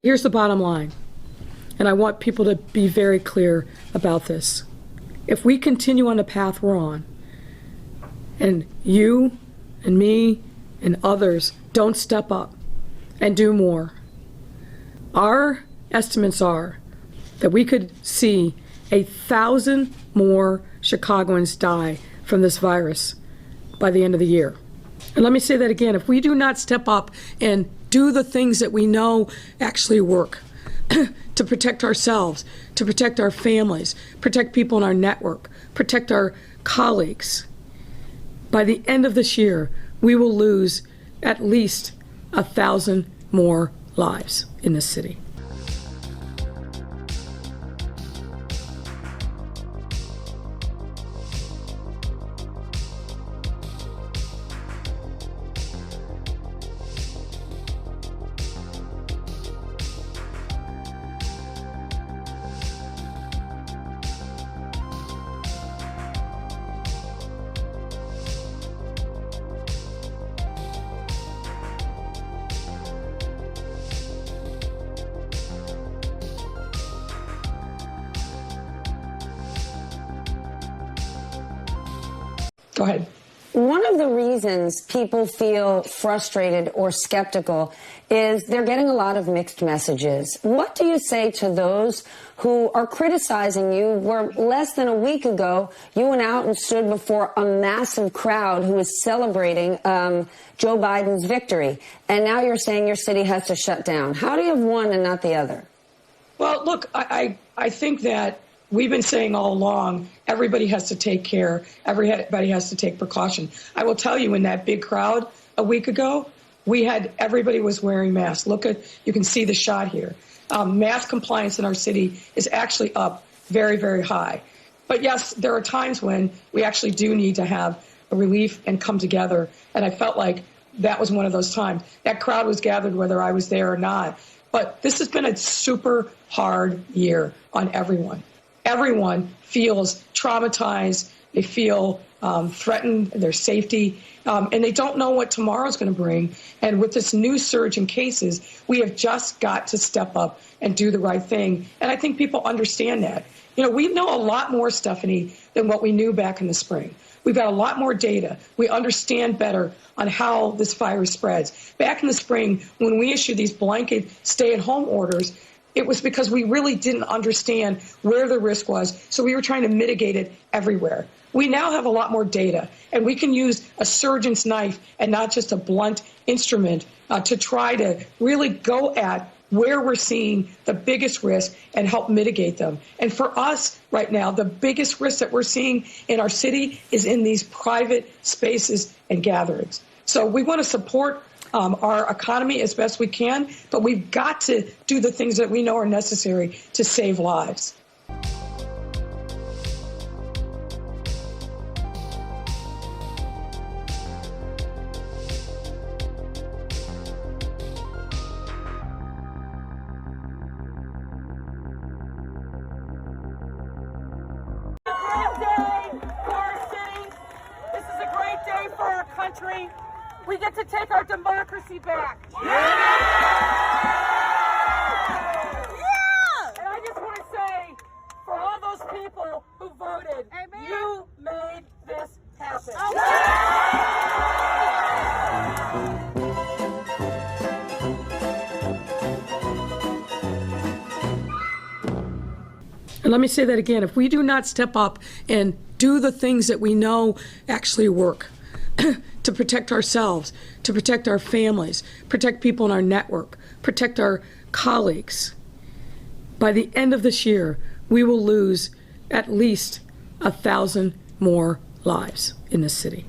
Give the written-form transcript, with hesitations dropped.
Here's the bottom line, and I want people to be very clear about this. If we continue on the path we're on, and you and me and others don't step up and do more, our estimates are that we could see 1,000 more Chicagoans die from this virus by the end of the year. And let me say that again, if we do not step up and do the things that we know actually work to protect ourselves, to protect our families, protect people in our network, protect our colleagues, by the end of this year, we will lose at least 1,000 more lives in this city. Go ahead. One of the reasons people feel frustrated or skeptical is they're getting a lot of mixed messages. What do you say to those who are criticizing you, where less than a week ago you went out and stood before a massive crowd who was celebrating Joe Biden's victory, and now you're saying your city has to shut down? How do you have one and not the other? Well, look, I think that we've been saying all along, everybody has to take care, everybody has to take precaution. I will tell you, in that big crowd a week ago, everybody was wearing masks. You can see the shot here. Mask compliance in our city is actually up very, very high. But yes, there are times when we actually do need to have a relief and come together. And I felt like that was one of those times. That crowd was gathered whether I was there or not. But this has been a super hard year on everyone. Everyone feels traumatized. They feel threatened, their safety, and they don't know what tomorrow's going to bring. And with this new surge in cases, we have just got to step up and do the right thing. And I think people understand that. You know, we know a lot more, Stephanie, than what we knew back in the spring. We've got a lot more data. We understand better on how this virus spreads. Back in the spring, when we issued these blanket stay-at-home orders, it was because we really didn't understand where the risk was, so we were trying to mitigate it everywhere. We now have a lot more data, and we can use a surgeon's knife and not just a blunt instrument to try to really go at where we're seeing the biggest risk and help mitigate them. And for us right now, the biggest risk that we're seeing in our city is in these private spaces and gatherings. So we want to support our economy as best we can, but we've got to do the things that we know are necessary to save lives. Country, we get to take our democracy back. Yeah! And I just want to say, for all those people who voted, amen, you made this happen. And let me say that again, if we do not step up and do the things that we know actually work, to protect ourselves, to protect our families, protect people in our network, protect our colleagues, by the end of this year, we will lose at least 1,000 more lives in this city.